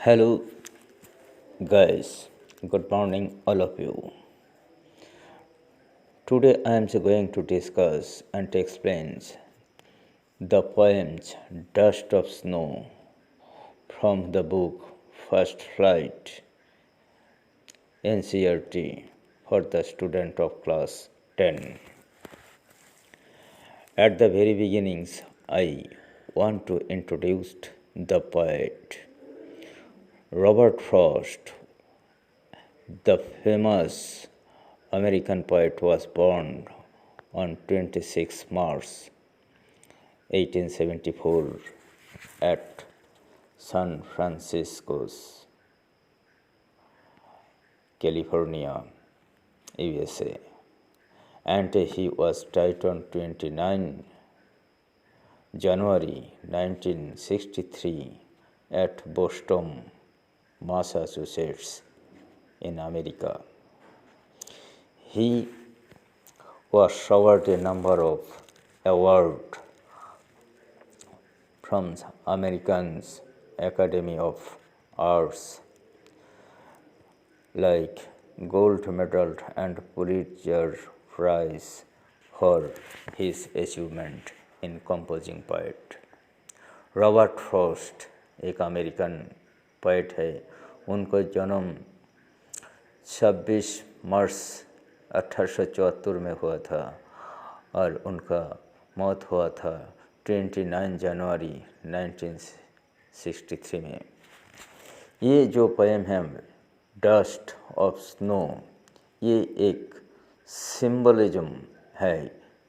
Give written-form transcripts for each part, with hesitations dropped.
Hello, guys. Good morning, all of you. Today I am going to discuss and explain the poems Dust of Snow from the book First Flight NCERT for the student of class 10. At the very beginnings, I want to introduce the poet Robert Frost. The famous American poet was born on 26 March 1874 at San Francisco's California, USA, and he was died on 29 January 1963 at Boston, Massachusetts, in America. He was showered a number of awards from American Academy of Arts like gold medal and Pulitzer Prize for his achievement in composing poet. Robert Frost एक American poet है। उनका जन्म 26 मार्च 1874 में हुआ था और उनका मौत हुआ था 29 जनवरी 1963 में। ये जो पोएम है डस्ट ऑफ स्नो, ये एक सिंबलिज्म है।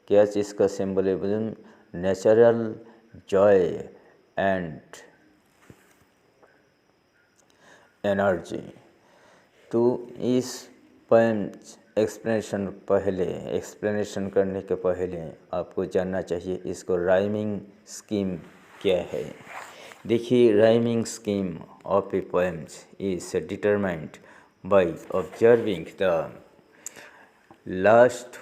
क्या चीज़ का symbolism? Natural Joy and energy. तो इस पोएम एक्सप्लेनेशन करने के पहले आपको जानना चाहिए इसको राइमिंग स्कीम क्या है। देखिए, rhyming scheme of A poems is determined by observing the last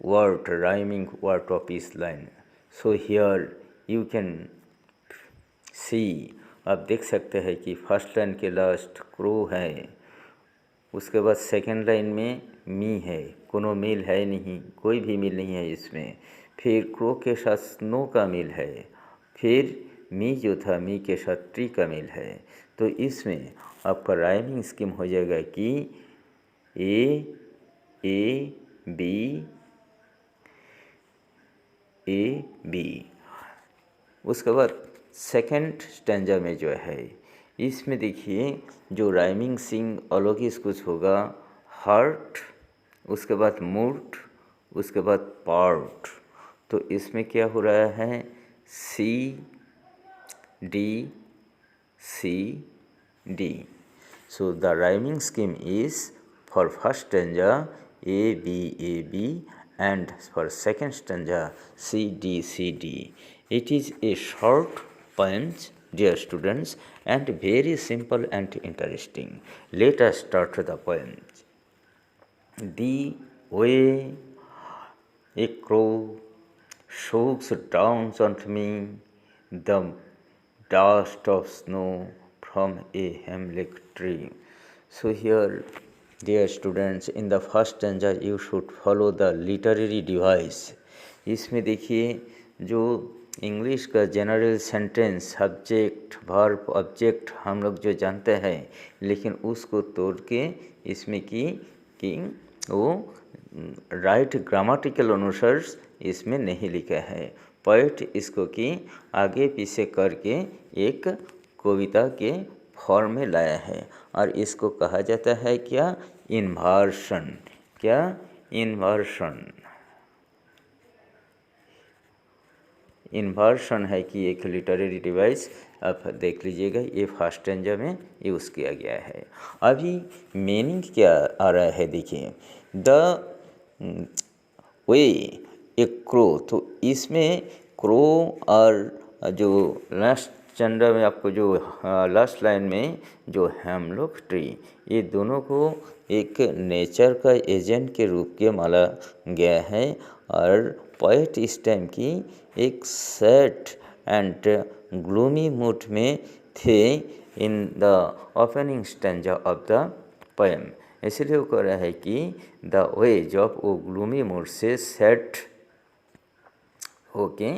word rhyming word of each line. So here you can see, आप देख सकते हैं कि फर्स्ट लाइन के लास्ट क्रो है, उसके बाद सेकंड लाइन में मी है, कोनो मिल है नहीं, कोई भी मिल नहीं है इसमें। फिर क्रो के साथ स्नो का मिल है, फिर मी जो था मी के साथ ट्री का मिल है। तो इसमें आपका राइमिंग स्कीम हो जाएगा कि ए बी। उसके बाद सेकंड स्टैंजा में जो है इसमें देखिए जो राइमिंग सिंग अलग ही कुछ होगा, हार्ट, उसके बाद मूड, उसके बाद पार्ट। तो इसमें क्या हो रहा है? C D. So the rhyming scheme is for first stanza A B and for second stanza C D. It is a short poem, dear students, and very simple and interesting. Let us start the poem. The way a crow soaks down onto me the dust of snow from a hemlock tree. So here, dear students, in the first stanza you should follow the literary device. इसमें देखिए जो English का general sentence subject verb object हम लोग जो जानते हैं, लेकिन उसको तोड़ के इसमें कि वो राइट ग्रामेटिकल अनुसार इसमें नहीं लिखा है। पोएट इसको कि आगे पीछे करके एक कविता के फॉर्म में लाया है और इसको कहा जाता है क्या? इन्वर्शन। क्या? इन्वर्शन है कि एक लिटरेरी डिवाइस। आप देख लीजिएगा, ये फर्स्ट स्टैंजा में यूज़ किया गया है। अभी मीनिंग क्या आ रहा है देखिए, द वे ए क्रो। तो इसमें क्रो और जो लास्ट स्टैंजा में आपको जो लास्ट लाइन में जो हेमलॉक ट्री, ये दोनों को एक नेचर का एजेंट के रूप में माना गया है। और पोएट इस टाइम की एक सैड एंड ग्लूमी मूड में थे। In the opening stanza of the poem. इसलिए वो कह रहा है कि द वे, जब वो ग्लूमी मूड से सेट होके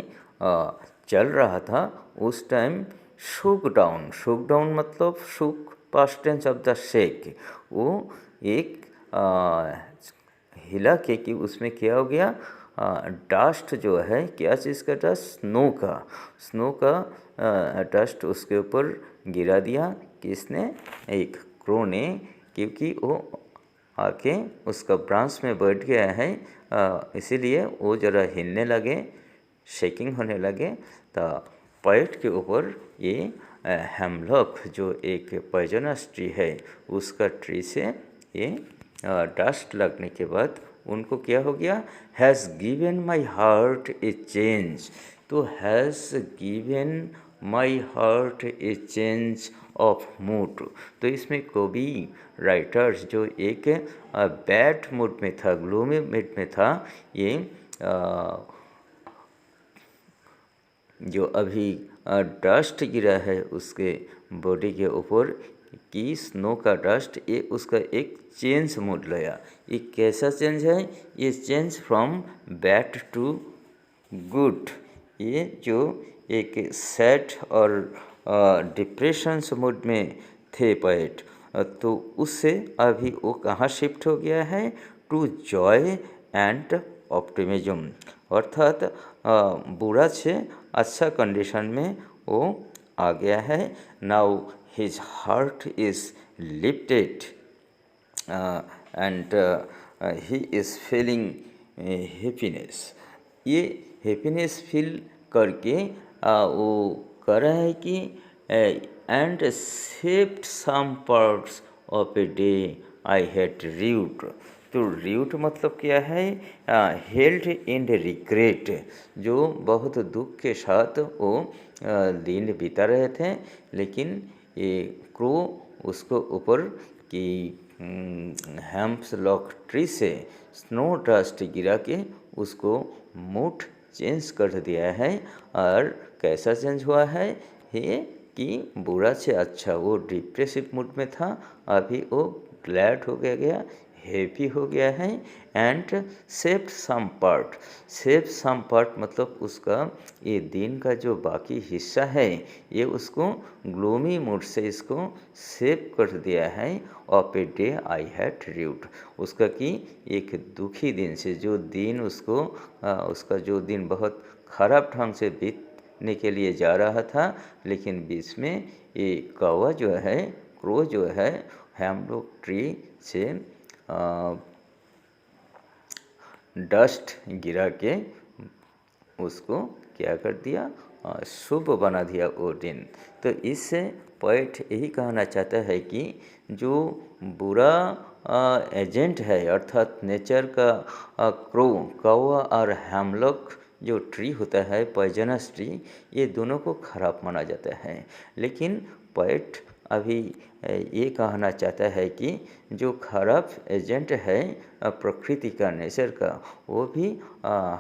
चल रहा था उस टाइम शुक डाउन मतलब shook past tense of the shake, वो एक हिला के कि उसमें क्या हो गया, डस्ट जो है, क्या चीज़ का डस्ट, स्नो का डस्ट उसके ऊपर गिरा दिया। किसने, एक क्रो ने, क्योंकि वो आके उसका ब्रांच में बैठ गया है, इसीलिए वो ज़रा हिलने लगे, शेकिंग होने लगे। तो पेड़ के ऊपर ये हेमलॉक जो एक पॉइजनस ट्री है उसका ट्री से ये डस्ट लगने के बाद उनको क्या हो गया, has given my heart a change. तो has given my heart a change of mood. तो इसमें कवि राइटर्स जो एक बैड मूड में था, ग्लूमी मूड में था, ये जो अभी डस्ट गिरा है उसके बॉडी के ऊपर कि स्नो का डस्ट, ये उसका एक चेंज मूड लाया। ये कैसा चेंज है, ये change from bad to good. ये जो एक सैड और डिप्रेशन मूड में थे पोएट, तो उससे अभी वो कहाँ शिफ्ट हो गया है, टू जॉय एंड ऑप्टिमिज्म। अर्थात बुरा से अच्छा कंडीशन में वो आ गया है। Now his heart is lifted and he is feeling happiness. ये हैप्पीनेस फील करके वो कह रहा है कि and saved some parts of a day I had rued. तो रीव्ड मतलब क्या है, हेल्ड इन रिग्रेट, जो बहुत दुख के साथ वो दिन बिता रहे थे, लेकिन ये क्रो उसको ऊपर कि हेम्प्सलॉक ट्री से स्नो डस्ट गिरा के उसको मूड चेंज कर दिया है। और कैसा चेंज हुआ है ये कि बुरा से अच्छा, वो डिप्रेसिव मूड में था, अभी वो ग्लैड हो गया, हैप्पी हो गया है। एंड सेव्ड सम पार्ट मतलब उसका ये दिन का जो बाकी हिस्सा है ये उसको ग्लूमी मूड से इसको सेव कर दिया है। Of a day I had rued, उसका कि एक दुखी दिन से, जो दिन उसको उसका जो दिन बहुत खराब ढंग से बीतने के लिए जा रहा था, लेकिन बीच में ये कौवा जो है, क्रो जो है, हेमलॉक ट्री से डस्ट गिरा के उसको क्या कर दिया, शुभ बना दिया वो दिन। तो इससे पोएट यही कहना चाहता है कि जो बुरा एजेंट है, अर्थात नेचर का क्रो, कौवा और हेमलॉक जो ट्री होता है, पॉइजनस ट्री, ये दोनों को खराब माना जाता है। लेकिन पोएट अभी ये कहना चाहता है कि जो खराब एजेंट है प्रकृति का, नेचर का, वो भी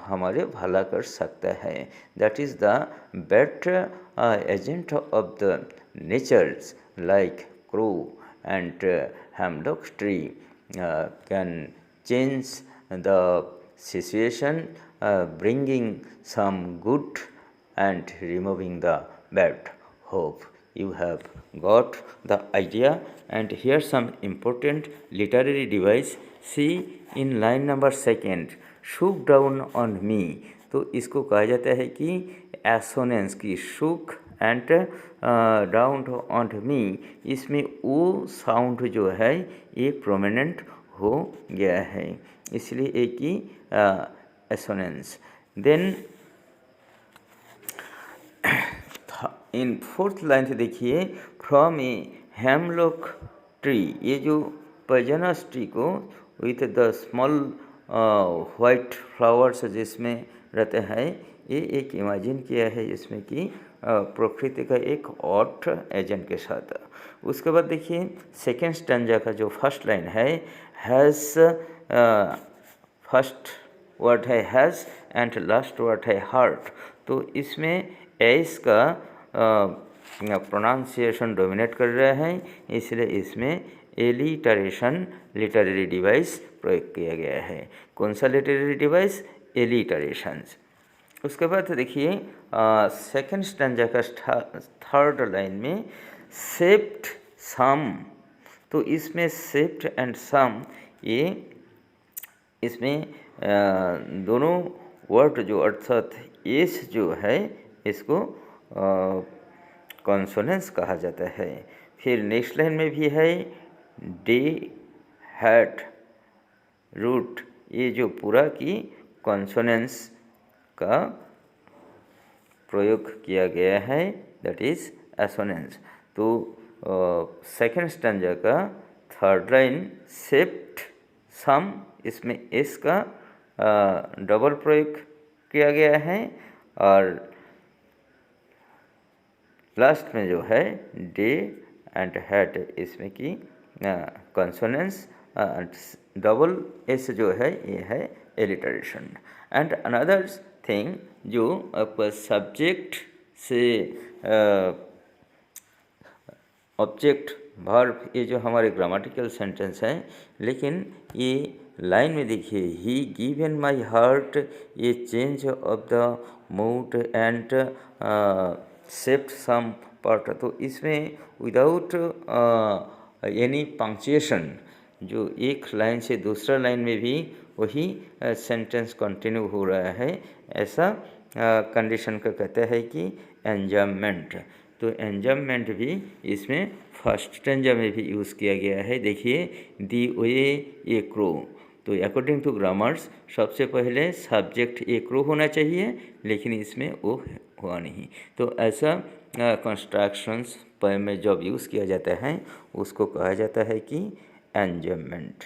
हमारे भला कर सकता है। That is the better agent of the natures like crow and hemlock tree can change the situation, bringing some good and removing the bad. Hope you have got the idea. And here some important literary device. See in line number 2, shook down on me। तो इसको कहा जाता है कि assonance की, शुक and down on me, इसमें ओ sound जो है ये प्रोमिनेंट हो गया है, इसलिए एक ही assonance. Then in fourth line से देखिए, फ्रॉम ए हेमलॉक ट्री, ये जो पॉइजनस ट्री को with the small white flowers जिसमें रहते हैं, ये एक इमेजिन किया है जिसमें कि प्रकृति का एक ऑट एजेंट के साथ। उसके बाद देखिए सेकेंड स्टैंजा का जो फर्स्ट लाइन है, हैज़, फर्स्ट वर्ड है हैज़ एंड लास्ट वर्ड है हार्ट। तो इसमें एस का प्रोनाउंसिएशन डोमिनेट कर रहा है, इसलिए इसमें एलिटरेशन लिटरेरी डिवाइस प्रयोग किया गया है। कौन सा लिटरेरी डिवाइस? एलिटरेशंस। उसके बाद देखिए सेकंड स्टैंजा का थर्ड लाइन में सेप्ट सम, तो इसमें सेप्ट एंड सम ये इसमें दोनों वर्ड जो अर्थात एस जो है इसको कॉन्सोनेंस कहा जाता है। फिर नेक्स्ट लाइन में भी है डे हैट रूट, ये जो पूरा की कॉन्सोनेंस का प्रयोग किया गया है, दैट इज एसोनेंस। तो सेकेंड स्टैंजा का थर्ड लाइन सेप्ट सम, इसमें एस का डबल प्रयोग किया गया है, और लास्ट में जो है डे एंड हैट इसमें की कॉन्सोनेंस डबल एस जो है ये है एलिटरेशन। एंड अनदर थिंग जो आपका सब्जेक्ट से ऑब्जेक्ट वर्ब, ये जो हमारे ग्रामेटिकल सेंटेंस हैं, लेकिन ये लाइन में देखिए ही गिवन माई हार्ट ये change of the mood and saved some part, तो इसमें विदाउट एनी पंक्चुएशन जो एक लाइन से दूसरा लाइन में भी वही सेंटेंस कंटिन्यू हो रहा है, ऐसा कंडीशन का कहता है कि एंजाममेंट। तो एंजाममेंट भी इसमें फर्स्ट स्टैंजा में भी यूज़ किया गया है। देखिए दी वे ए क्रो, तो अकॉर्डिंग टू ग्रामर्स सबसे पहले सब्जेक्ट ए क्रो होना चाहिए, लेकिन इसमें वो हुआ नहीं। तो ऐसा कंस्ट्रक्शंस में जब यूज़ किया जाता है उसको कहा जाता है कि enjambment.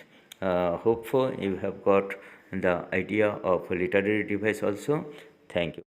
Hopeful you have got the idea of literary device also. Thank you.